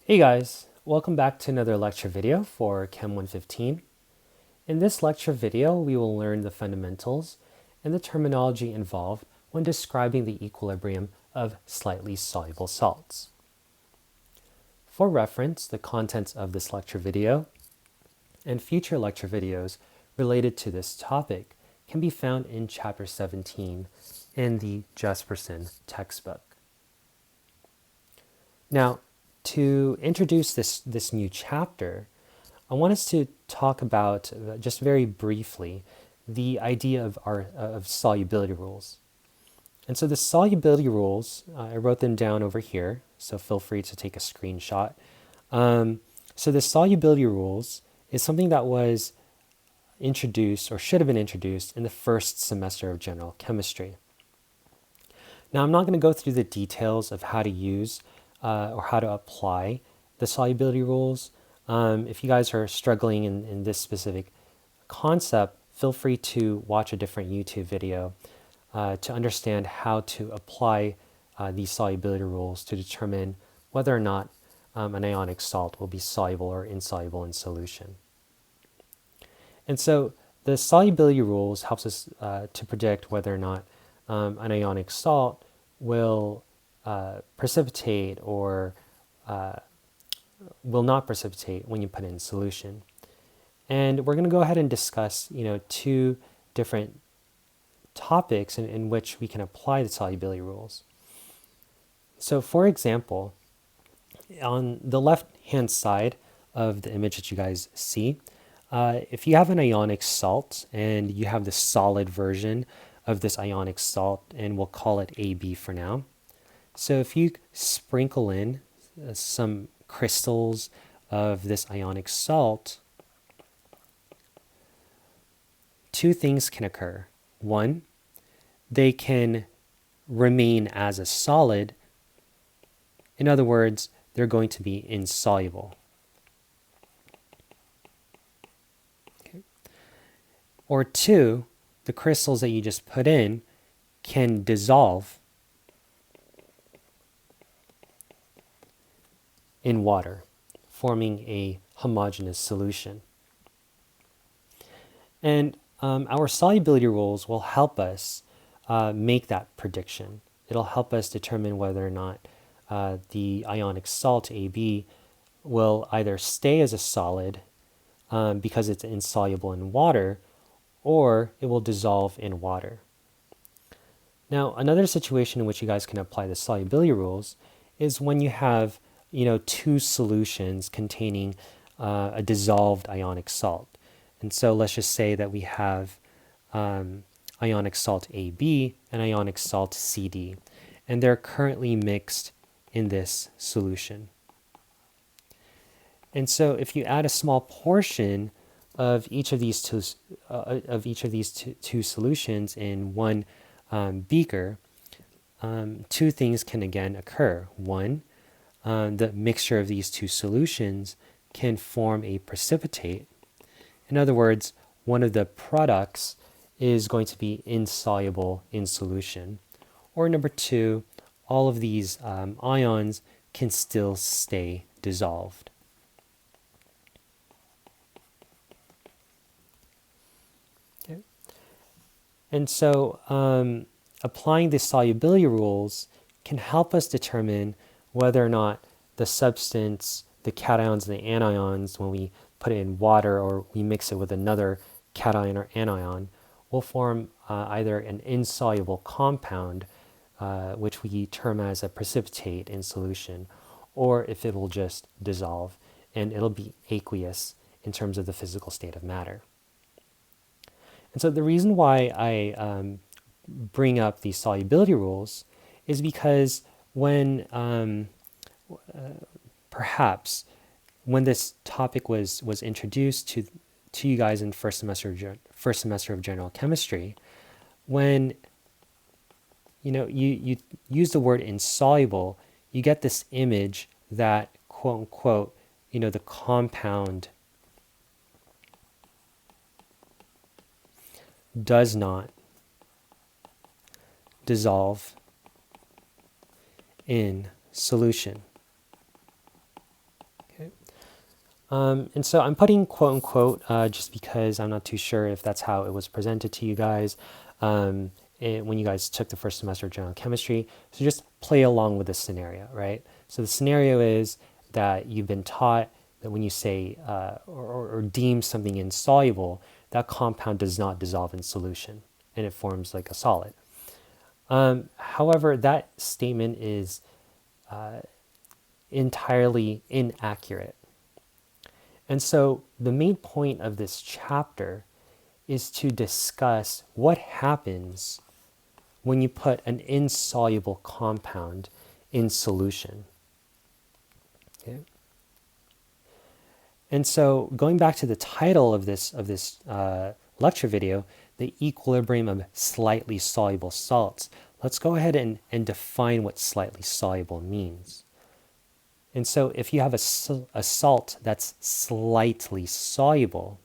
Hey guys, welcome back to another lecture video for Chem 115. In this lecture video, we will learn the fundamentals and the terminology involved when describing the equilibrium of slightly soluble salts. For reference, the contents of this lecture video and future lecture videos related to this topic can be found in Chapter 17 in the Jesperson textbook. Now, to introduce this new chapter, I want us to talk about, just very briefly, the idea of solubility rules. And so the solubility rules, I wrote them down over here, so feel free to take a screenshot. So the solubility rules is something that was introduced, or should have been introduced, in the first semester of general chemistry. Now, I'm not going to go through the details of how to use or how to apply the solubility rules. If you guys are struggling in this specific concept, feel free to watch a different YouTube video to understand how to apply these solubility rules to determine whether or not an ionic salt will be soluble or insoluble in solution. And so the solubility rules helps us to predict whether or not an ionic salt will precipitate or will not precipitate when you put it in solution. And we're going to go ahead and discuss, two different topics in which we can apply the solubility rules. So, for example, on the left-hand side of the image that you guys see, if you have an ionic salt and you have the solid version of this ionic salt, and we'll call it AB for now. So if you sprinkle in some crystals of this ionic salt, two things can occur. One, they can remain as a solid. In other words, they're going to be insoluble. Okay. Or two, the crystals that you just put in can dissolve in water, forming a homogeneous solution. And our solubility rules will help us make that prediction. It'll help us determine whether or not the ionic salt AB will either stay as a solid because it's insoluble in water, or it will dissolve in water. Now, another situation in which you guys can apply the solubility rules is when you have two solutions containing a dissolved ionic salt. And so let's just say that we have ionic salt AB and ionic salt CD, and they're currently mixed in this solution. And so if you add a small portion of each of these two solutions in one beaker, two things can again occur. One, the mixture of these two solutions can form a precipitate. In other words, one of the products is going to be insoluble in solution. Or number two, all of these ions can still stay dissolved. Okay. And so applying the solubility rules can help us determine whether or not the substance, the cations and the anions, when we put it in water or we mix it with another cation or anion, will form either an insoluble compound, which we term as a precipitate in solution, or if it will just dissolve and it'll be aqueous in terms of the physical state of matter. And so the reason why I bring up these solubility rules is because when perhaps when this topic was introduced to you guys in first semester of general chemistry, when you use the word insoluble, you get this image that quote unquote the compound does not dissolve in solution. And so I'm putting quote unquote just because I'm not too sure if that's how it was presented to you guys when you guys took the first semester of general chemistry. So just play along with the scenario, right? So the scenario is that you've been taught that when you say or deem something insoluble, that compound does not dissolve in solution and it forms like a solid. However, that statement is entirely inaccurate. And so the main point of this chapter is to discuss what happens when you put an insoluble compound in solution. Okay? And so going back to the title of this lecture video, the equilibrium of slightly soluble salts, let's go ahead and define what slightly soluble means. And so if you have a salt that's slightly soluble,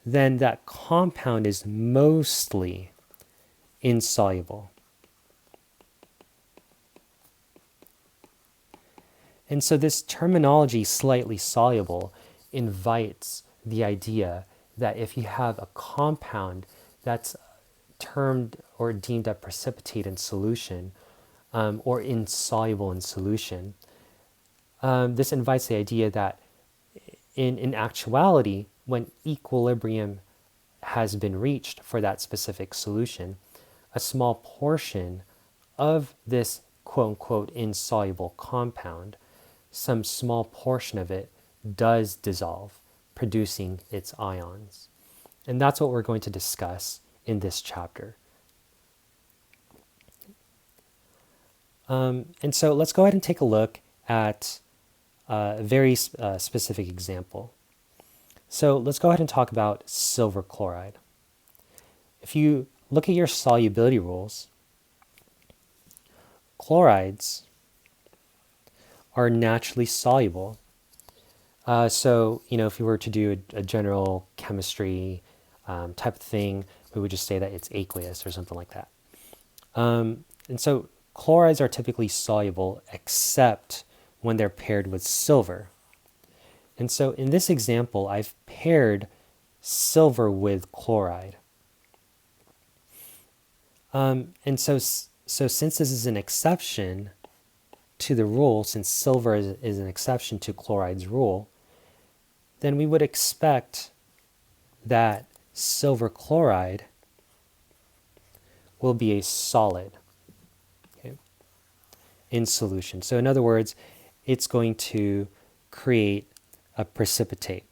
then that compound is mostly insoluble. And so this terminology, slightly soluble, invites the idea that if you have a compound that's termed or deemed a precipitate in solution or insoluble in solution, this invites the idea that in actuality, when equilibrium has been reached for that specific solution, a small portion of this quote unquote insoluble compound, some small portion of it does dissolve, producing its ions. And that's what we're going to discuss in this chapter. And so let's go ahead and take a look at a very specific example. So let's go ahead and talk about silver chloride. If you look at your solubility rules, chlorides are naturally soluble. So, if you were to do a general chemistry type of thing, we would just say that it's aqueous or something like that. And so chlorides are typically soluble except when they're paired with silver. And so in this example, I've paired silver with chloride. And so since this is an exception to the rule, since silver is an exception to chloride's rule, then we would expect that silver chloride will be a solid, okay, in solution. So in other words, it's going to create a precipitate.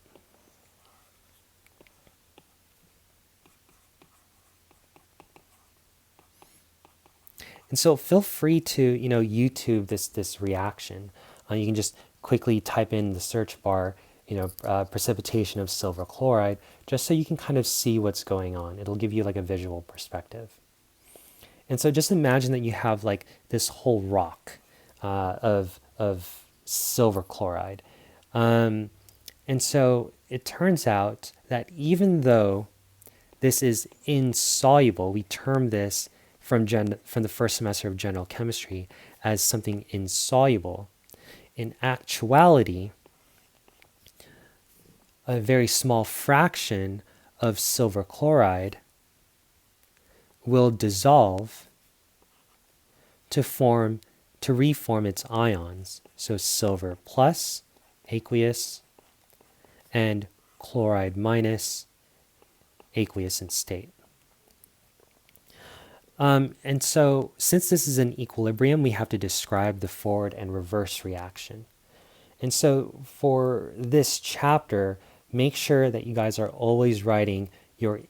And so feel free to, YouTube this reaction. You can just quickly type in the search bar, precipitation of silver chloride, just so you can kind of see what's going on. It'll give you like a visual perspective. And so just imagine that you have like this whole rock of silver chloride. And so it turns out that even though this is insoluble, we term this from the first semester of general chemistry as something insoluble. In actuality, a very small fraction of silver chloride will dissolve to reform its ions. So silver plus, aqueous, and chloride minus, aqueous in state. And so since this is an equilibrium, we have to describe the forward and reverse reaction. And so for this chapter, make sure that you guys are always writing your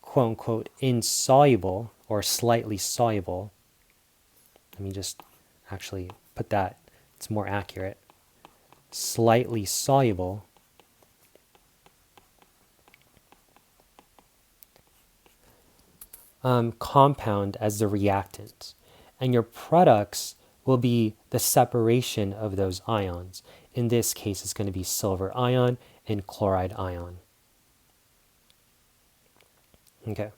quote unquote insoluble or slightly soluble. Let me just actually put that, it's more accurate. Slightly soluble compound as the reactant. And your products will be the separation of those ions. In this case, it's going to be silver ion and chloride ion. Okay.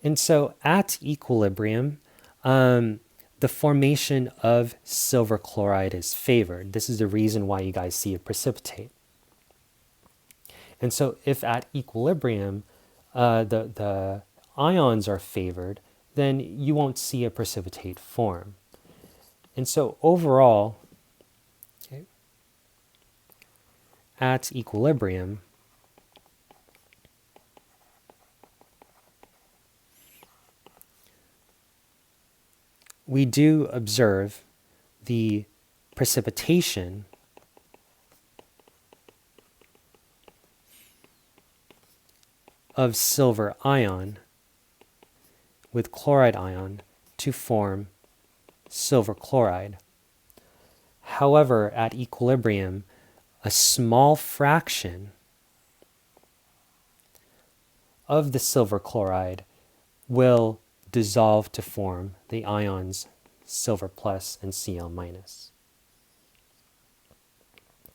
And so at equilibrium, the formation of silver chloride is favored. This is the reason why you guys see a precipitate. And so if at equilibrium the ions are favored, then you won't see a precipitate form. And so overall, okay, at equilibrium, we do observe the precipitation of silver ion with chloride ion to form silver chloride. However, at equilibrium, a small fraction of the silver chloride will dissolve to form the ions silver plus and Cl minus.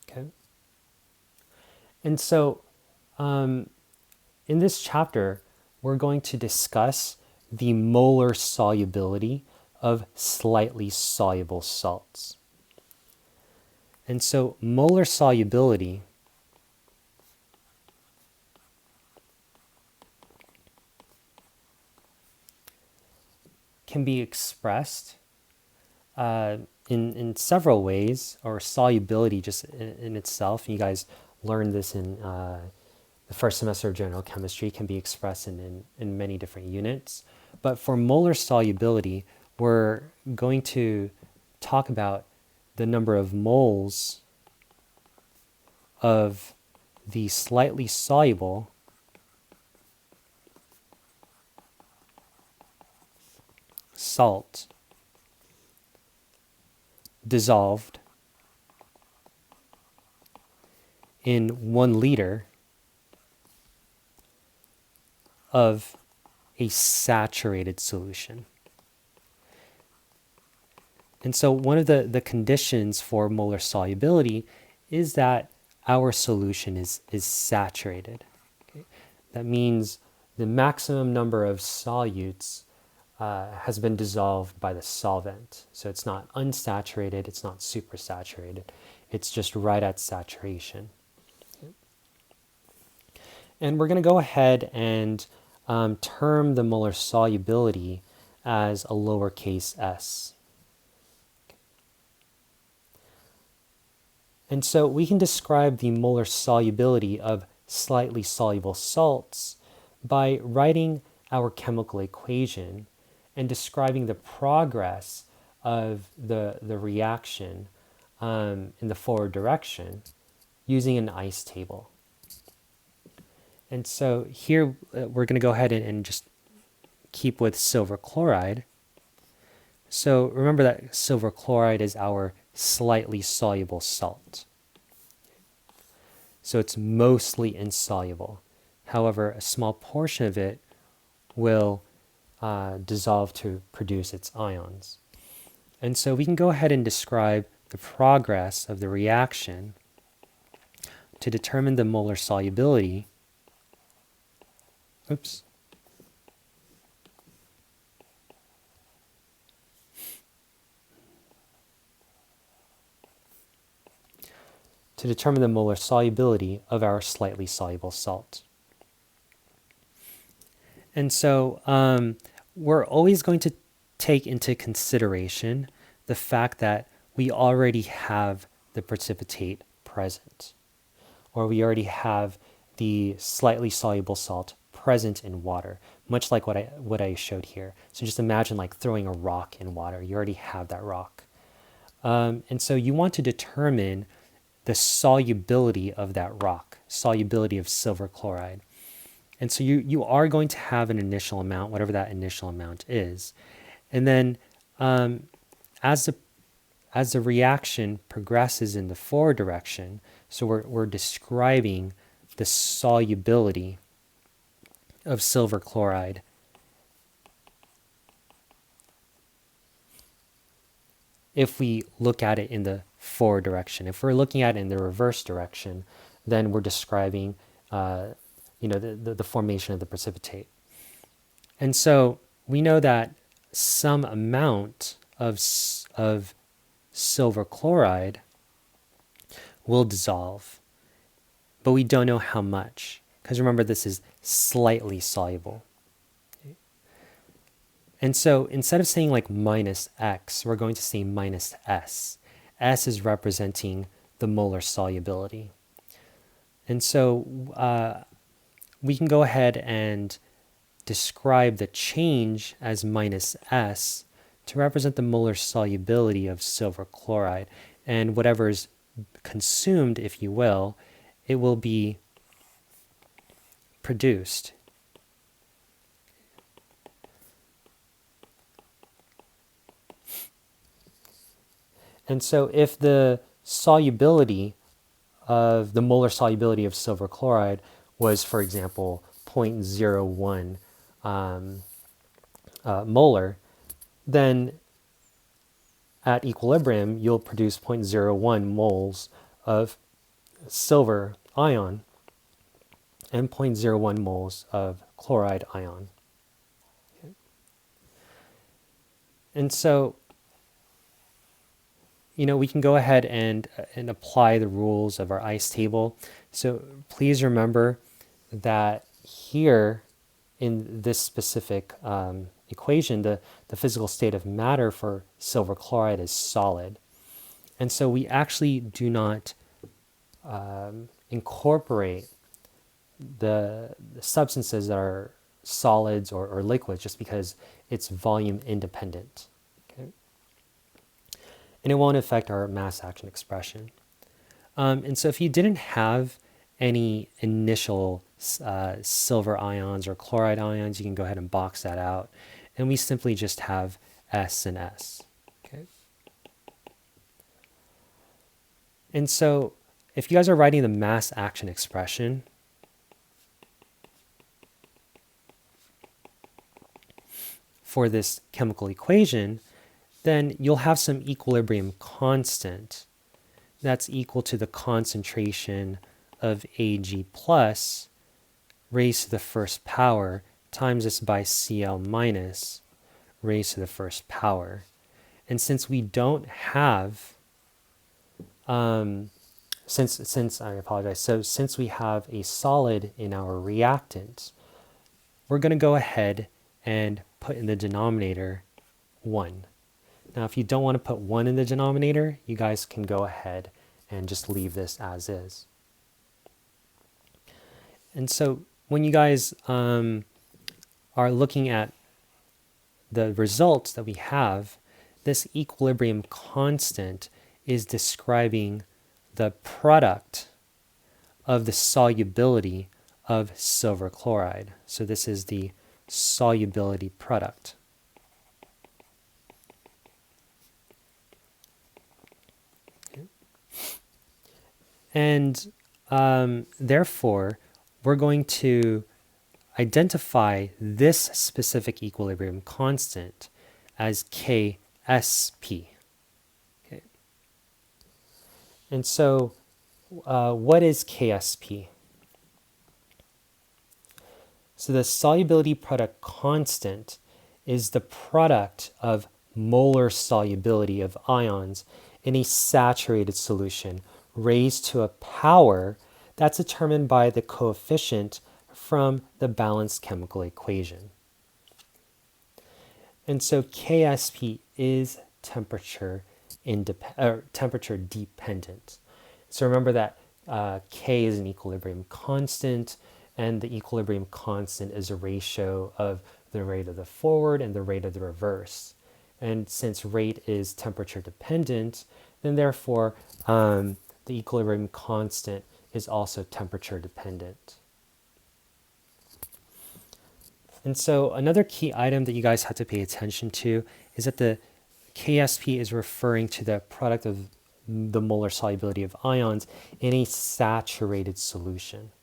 Okay. And so in this chapter, we're going to discuss the molar solubility of slightly soluble salts. And so molar solubility can be expressed in several ways, or solubility just in itself. You guys learned this in the first semester of general chemistry, can be expressed in many different units. But for molar solubility, we're going to talk about the number of moles of the slightly soluble salt dissolved in 1 liter of a saturated solution. And so one of the conditions for molar solubility is that our solution is saturated. Okay? That means the maximum number of solutes has been dissolved by the solvent. So it's not unsaturated, it's not supersaturated. It's just right at saturation. Okay? And we're going to go ahead and term the molar solubility as a lowercase s. And so we can describe the molar solubility of slightly soluble salts by writing our chemical equation and describing the progress of the reaction in the forward direction using an ice table. And so here we're going to go ahead and just keep with silver chloride. So remember that silver chloride is our slightly soluble salt. So it's mostly insoluble. However, a small portion of it will dissolve to produce its ions. And so we can go ahead and describe the progress of the reaction to determine the molar solubility. Oops. To determine the molar solubility of our slightly soluble salt. And so we're always going to take into consideration the fact that we already have the precipitate present, or we already have the slightly soluble salt present in water, much like what I showed here. So just imagine like throwing a rock in water. You already have that rock. And so you want to determine the solubility of that rock, solubility of silver chloride. And so you are going to have an initial amount, whatever that initial amount is. And then as the reaction progresses in the forward direction, so we're describing the solubility of silver chloride if we look at it in the forward direction. If we're looking at it in the reverse direction, then we're describing the formation of the precipitate. And so we know that some amount of silver chloride will dissolve but we don't know how much. Because remember, this is slightly soluble. And so instead of saying like minus x, we're going to say minus s. S is representing the molar solubility. And so we can go ahead and describe the change as minus s to represent the molar solubility of silver chloride. And whatever is consumed, if you will, it will be produced. And so if the solubility of the molar solubility of silver chloride was, for example, 0.01 molar, then at equilibrium, you'll produce 0.01 moles of silver ion and 0.01 moles of chloride ion. Okay. And so, we can go ahead and apply the rules of our ice table. So please remember that here in this specific equation, the physical state of matter for silver chloride is solid. And so we actually do not incorporate the substances that are solids or liquids just because it's volume independent. Okay? And it won't affect our mass action expression. And so if you didn't have any initial silver ions or chloride ions, you can go ahead and box that out. And we simply just have S and S. Okay? And so if you guys are writing the mass action expression, for this chemical equation, then you'll have some equilibrium constant that's equal to the concentration of Ag plus raised to the first power times this by Cl minus raised to the first power. And since we don't have, since I apologize, so since we have a solid in our reactant, we're going to go ahead and put in the denominator 1. Now, if you don't want to put 1 in the denominator, you guys can go ahead and just leave this as is. And so when you guys are looking at the results that we have, this equilibrium constant is describing the product of the solubility of silver chloride. So this is the solubility product. Okay. And therefore, we're going to identify this specific equilibrium constant as KSP. Okay. And so, what is KSP? So the solubility product constant is the product of molar solubility of ions in a saturated solution raised to a power that's determined by the coefficient from the balanced chemical equation. And so KSP is temperature dependent. So remember that K is an equilibrium constant, and the equilibrium constant is a ratio of the rate of the forward and the rate of the reverse. And since rate is temperature dependent, then therefore the equilibrium constant is also temperature dependent. And so another key item that you guys have to pay attention to is that the KSP is referring to the product of the molar solubility of ions in a saturated solution.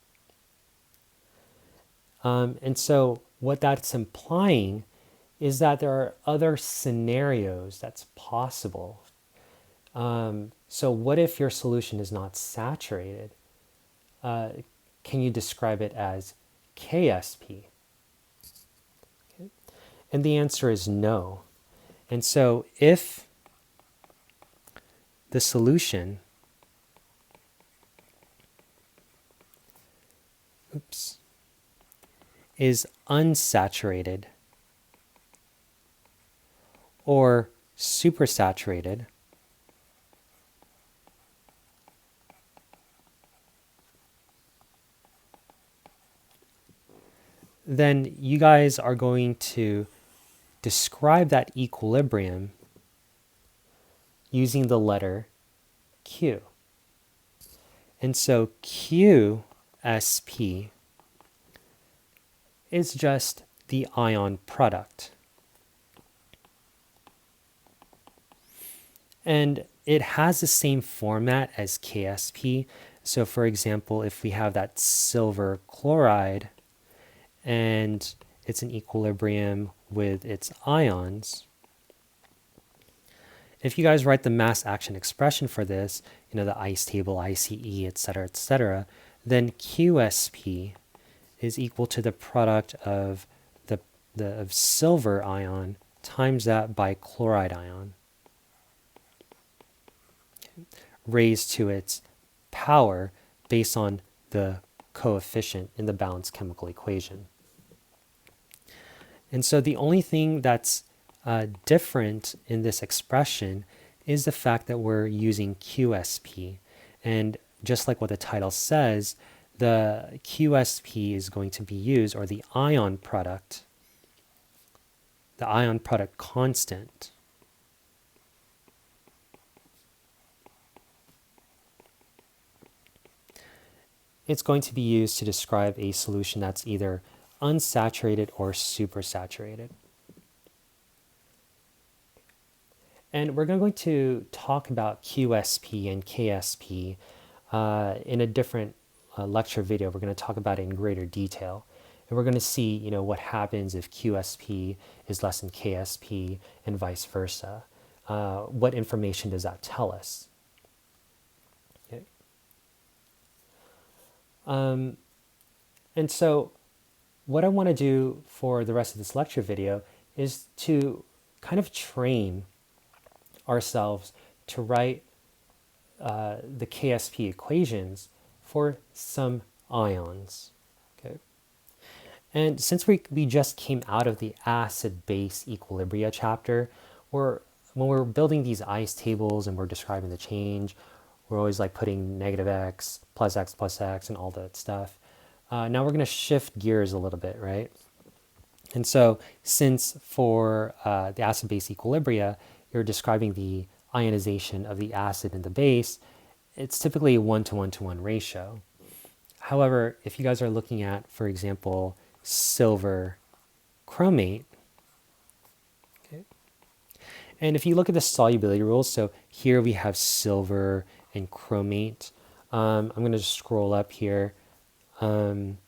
And so what that's implying is that there are other scenarios that's possible. So what if your solution is not saturated? Can you describe it as KSP? Okay. And the answer is no. And so if the solution is unsaturated or supersaturated, then you guys are going to describe that equilibrium using the letter Q. And so QSP is just the ion product. And it has the same format as KSP. So for example, if we have that silver chloride and it's an equilibrium with its ions, if you guys write the mass action expression for this, the ICE table, ICE, etc., then QSP is equal to the product of the silver ion times that by chloride ion, raised to its power based on the coefficient in the balanced chemical equation. And so the only thing that's different in this expression is the fact that we're using QSP. And just like what the title says, the QSP is going to be used, or the ion product constant, it's going to be used to describe a solution that's either unsaturated or supersaturated. And we're going to talk about QSP and KSP in a different lecture video. We're going to talk about it in greater detail. And we're going to see, what happens if QSP is less than KSP and vice versa. What information does that tell us? Okay. And so what I want to do for the rest of this lecture video is to kind of train ourselves to write the KSP equations for some ions. Okay. And since we just came out of the acid-base Equilibria chapter, when we're building these ICE tables and we're describing the change, we're always like putting negative x plus x and all that stuff. Now we're going to shift gears a little bit, right? And so since for the acid-base Equilibria, you're describing the ionization of the acid and the base, it's typically a 1:1:1 ratio. However, if you guys are looking at, for example, silver chromate, okay, and if you look at the solubility rules, so here we have silver and chromate. I'm going to just scroll up here. And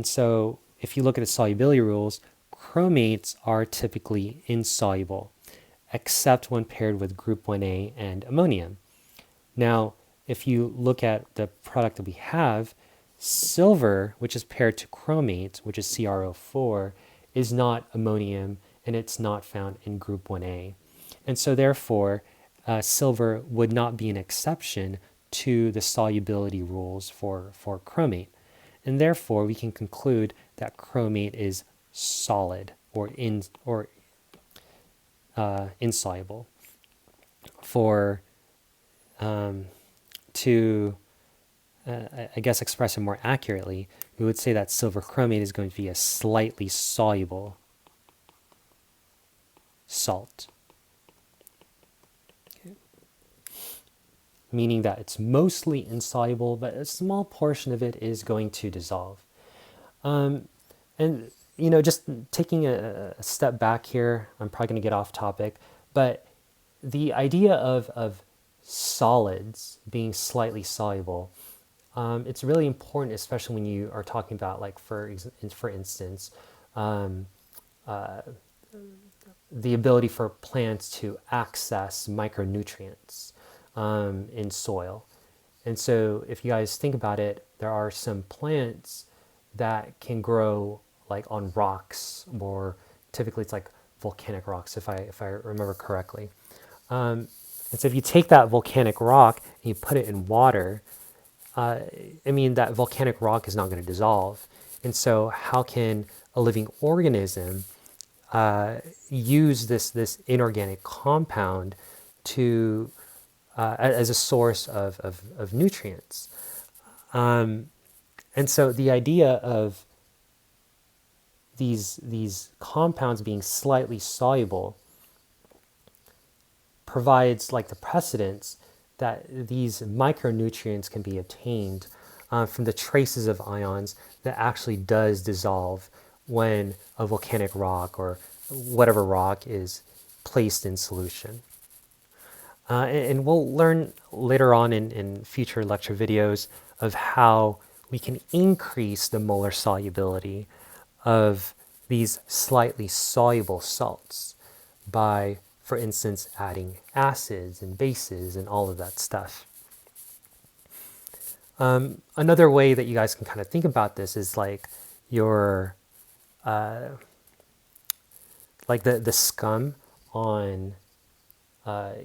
so if you look at the solubility rules, chromates are typically insoluble, except when paired with group 1A and ammonium. Now, if you look at the product that we have, silver, which is paired to chromate, which is CrO4, is not ammonium, and it's not found in group 1A. And so therefore, silver would not be an exception to the solubility rules for chromate. And therefore, we can conclude that chromate is solid or insoluble. To I guess express it more accurately, we would say that silver chromate is going to be a slightly soluble salt. Okay. Meaning that it's mostly insoluble, but a small portion of it is going to dissolve. And just taking a step back here, I'm probably going to get off topic, but the idea of solids being slightly soluble, it's really important, especially when you are talking about, like, for instance, the ability for plants to access micronutrients in soil. And so if you guys think about it, there are some plants that can grow like on rocks, or typically it's like volcanic rocks, if I remember correctly. And so if you take that volcanic rock and you put it in water, I mean, that volcanic rock is not going to dissolve. And so how can a living organism use this inorganic compound to as a source of nutrients? And so the idea of these compounds being slightly soluble provides like the precedence that these micronutrients can be obtained from the traces of ions that actually does dissolve when a volcanic rock or whatever rock is placed in solution. And we'll learn later on in future lecture videos of how we can increase the molar solubility of these slightly soluble salts by, for instance, adding acids and bases and all of that stuff. Another way that you guys can kind of think about this is like your, like the scum on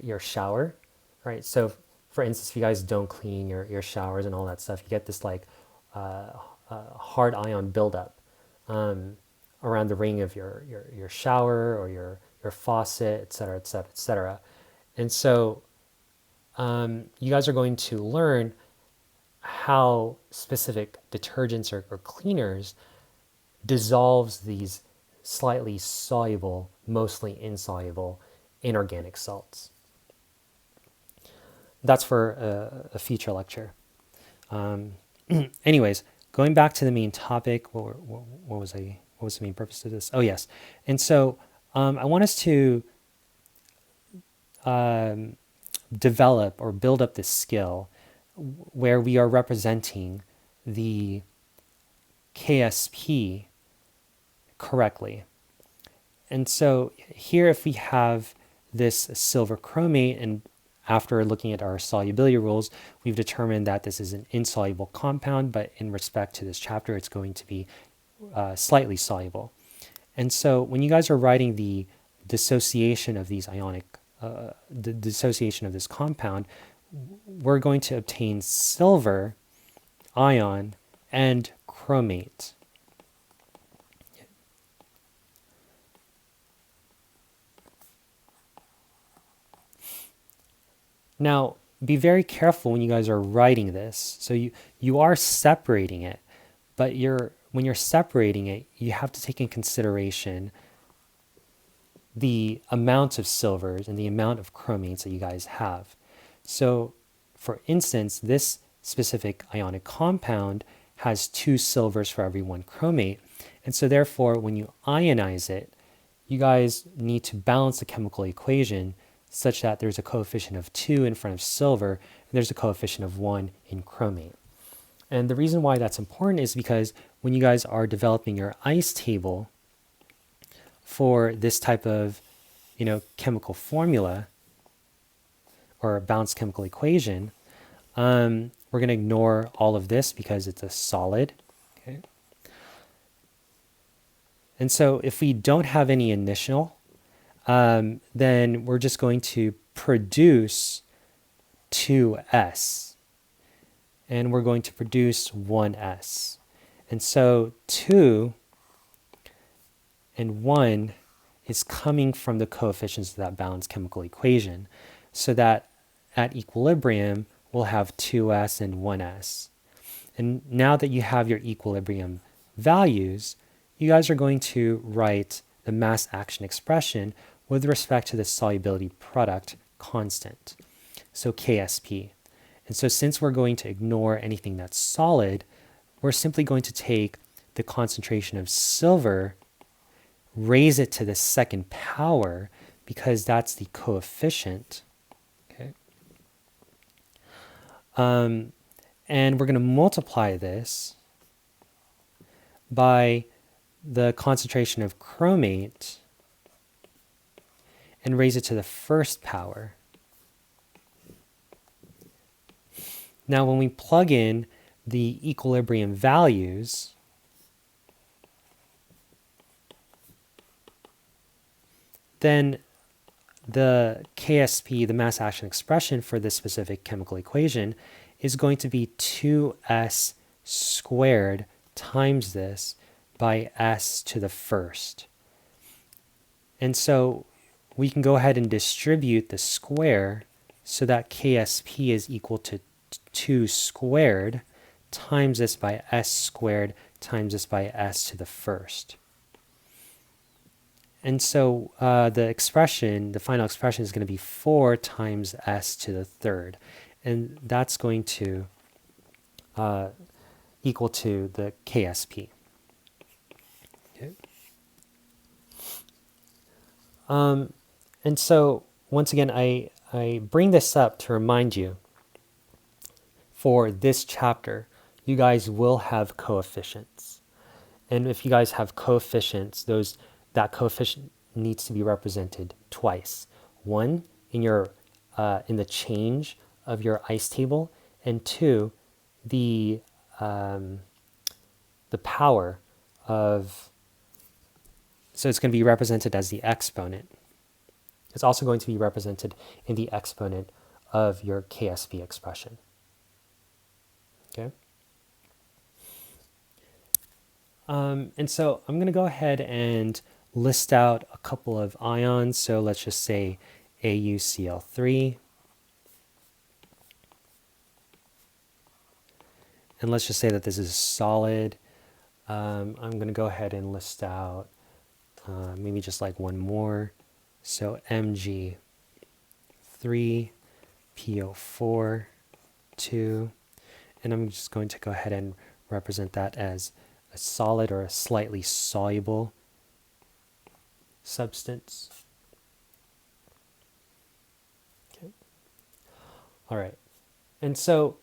your shower, right? So for instance, if you guys don't clean your showers and all that stuff, you get this like hard ion buildup around the ring of your shower or your faucet, et cetera, et cetera, et cetera. And so you guys are going to learn how specific detergents or cleaners dissolves these slightly soluble, mostly insoluble inorganic salts. That's for a future lecture. Anyways, going back to the main topic, what was the main purpose of this? Oh yes, and so I want us to develop or build up this skill where we are representing the KSP correctly. And so here, if we have this silver chromate, and after looking at our solubility rules, we've determined that this is an insoluble compound, but in respect to this chapter, it's going to be slightly soluble. And so when you guys are writing the dissociation of these ionic, the dissociation of this compound, we're going to obtain silver ion and chromate. Now, be very careful when you guys are writing this. So you are separating it, but when you're separating it, you have to take in consideration the amount of silvers and the amount of chromates that you guys have. So, for instance, this specific ionic compound has 2 silvers for every 1 chromate. And so therefore, when you ionize it, you guys need to balance the chemical equation such that there's a coefficient of 2 in front of silver, and there's a coefficient of 1 in chromate. And the reason why that's important is because when you guys are developing your ICE table for this type of, chemical formula or balanced chemical equation, we're going to ignore all of this because it's a solid. Okay. And so if we don't have any initial, then we're just going to produce 2s. And we're going to produce 1s. And so 2 and 1 is coming from the coefficients of that balanced chemical equation, so that at equilibrium, we'll have 2s and 1s. And now that you have your equilibrium values, you guys are going to write the mass action expression with respect to the solubility product constant, so KSP. And so since we're going to ignore anything that's solid, we're simply going to take the concentration of silver, raise it to the second power, because that's the coefficient. Okay. And we're going to multiply this by the concentration of chromate and raise it to the first power. Now, when we plug in the equilibrium values, then the KSP, the mass action expression for this specific chemical equation, is going to be 2s squared times this by s to the first. And so we can go ahead and distribute the square so that KSP is equal to 2 squared times this by s squared times this by s to the first. And so the final expression is going to be 4 times s to the third. And that's going to equal to the KSP. Okay. And so once again, I bring this up to remind you, for this chapter, you guys will have coefficients. And if you guys have coefficients, that coefficient needs to be represented twice. One, in the change of your ice table, and two, the power of, so it's going to be represented as the exponent. It's also going to be represented in the exponent of your KSP expression. Okay. And so I'm going to go ahead and list out a couple of ions. So let's just say AuCl3. And let's just say that this is solid. I'm going to go ahead and list out maybe just like one more. So Mg3, PO4, 2. And I'm just going to go ahead and represent that as a solid or a slightly soluble substance. Okay. All right. And so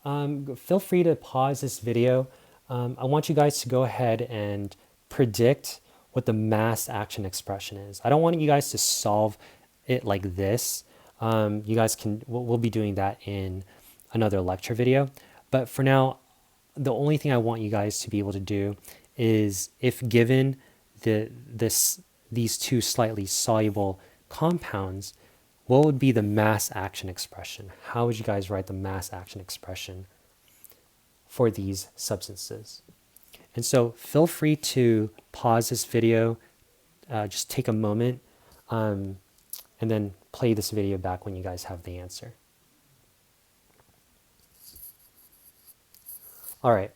feel free to pause this video. I want you guys to go ahead and predict what the mass action expression is. I don't want you guys to solve it like this. You guys we'll be doing that in another lecture video. But for now, the only thing I want you guys to be able to do is, if given these two slightly soluble compounds, what would be the mass action expression? How would you guys write the mass action expression for these substances? And so feel free to pause this video, just take a moment, and then play this video back when you guys have the answer. All right,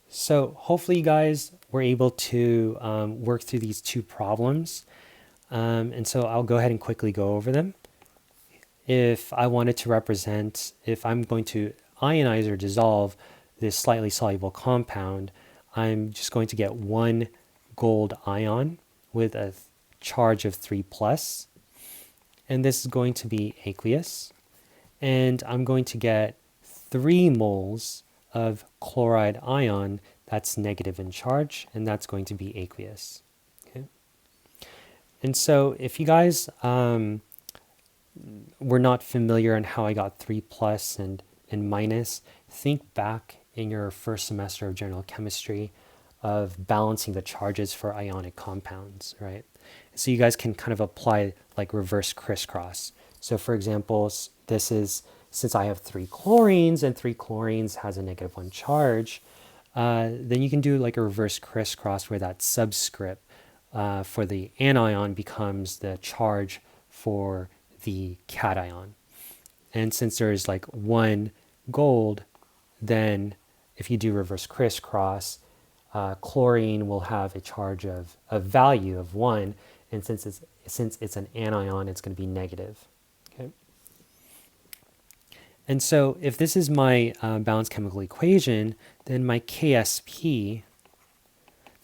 so hopefully you guys were able to work through these two problems. And so I'll go ahead and quickly go over them. If I wanted to represent, if I'm going to ionize or dissolve this slightly soluble compound, I'm just going to get one gold ion with a charge of 3+. And this is going to be aqueous. And I'm going to get 3 moles of chloride ion that's negative in charge, and that's going to be aqueous. Okay. And so if you guys were not familiar on how I got 3+ and minus, think back in your first semester of general chemistry of balancing the charges for ionic compounds, right? So you guys can kind of apply like reverse crisscross. So for example, this is, since I have 3 chlorines and 3 chlorines has a -1 charge, then you can do like a reverse crisscross where that subscript for the anion becomes the charge for the cation. And since there's like 1 gold, then if you do reverse crisscross, chlorine will have a charge of a value of 1, and since it's an anion, it's going to be negative. Okay. And so if this is my balanced chemical equation, then my KSP,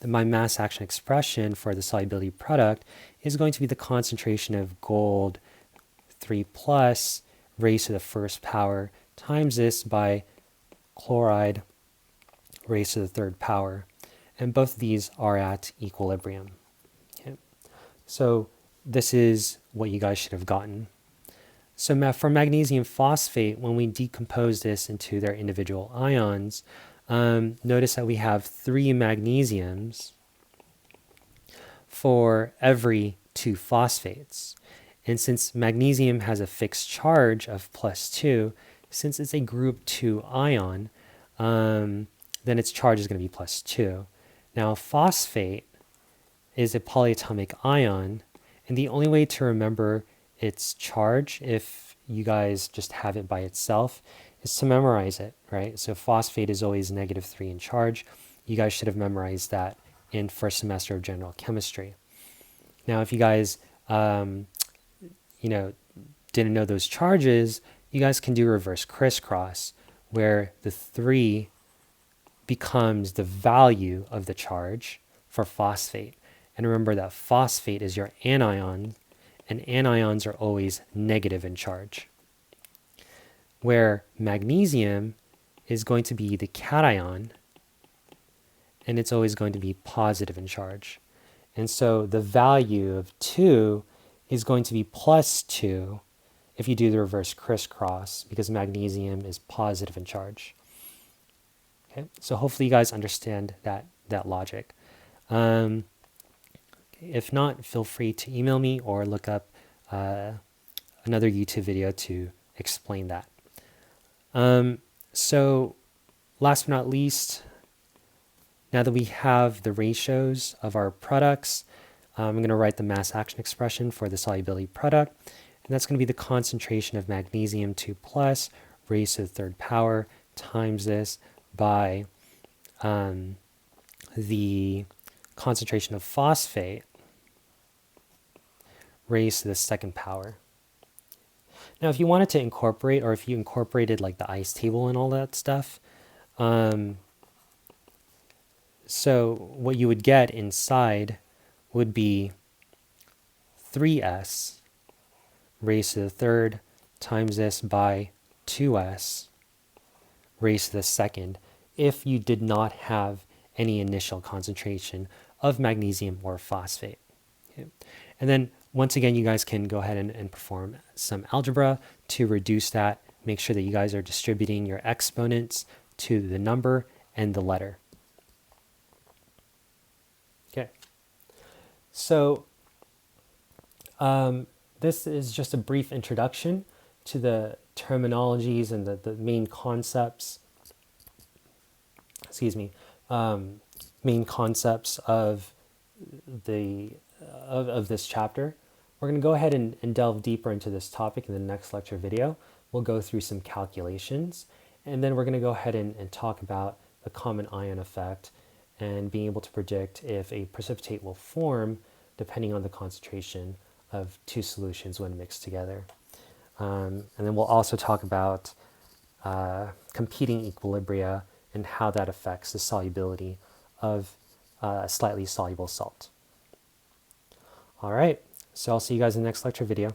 my mass action expression for the solubility product, is going to be the concentration of gold 3+ raised to the first power times this by chloride raised to the third power. And both of these are at equilibrium. Okay. So this is what you guys should have gotten. So for magnesium phosphate, when we decompose this into their individual ions, notice that we have 3 magnesiums for every 2 phosphates. And since magnesium has a fixed charge of +2, since it's a group 2 ion, then its charge is going to be +2. Now, phosphate is a polyatomic ion, and the only way to remember its charge, if you guys just have it by itself, is to memorize it, right? So phosphate is always -3 in charge. You guys should have memorized that in first semester of general chemistry. Now, if you guys, didn't know those charges, you guys can do reverse crisscross, where the 3 becomes the value of the charge for phosphate. And remember that phosphate is your anion, and anions are always negative in charge. Where magnesium is going to be the cation, and it's always going to be positive in charge. And so the value of 2 is going to be +2 if you do the reverse crisscross, because magnesium is positive in charge. Okay, so hopefully you guys understand that logic. If not, feel free to email me or look up another YouTube video to explain that. So last but not least, now that we have the ratios of our products, I'm going to write the mass action expression for the solubility product, and that's going to be the concentration of magnesium 2 plus raised to the third power times this by the concentration of phosphate raised to the second power. Now, if you wanted to incorporate, or if you incorporated like the ice table and all that stuff, so what you would get inside would be 3s raised to the third times this by 2s raised to the second, if you did not have any initial concentration of magnesium or phosphate. Okay. And then once again, you guys can go ahead and perform some algebra to reduce that. Make sure that you guys are distributing your exponents to the number and the letter. Okay. So this is just a brief introduction to the terminologies and the main concepts. Main concepts of this chapter. We're going to go ahead and delve deeper into this topic in the next lecture video. We'll go through some calculations, and then we're going to go ahead and talk about the common ion effect and being able to predict if a precipitate will form depending on the concentration of two solutions when mixed together. And then we'll also talk about competing equilibria and how that affects the solubility of a slightly soluble salt. All right, so I'll see you guys in the next lecture video.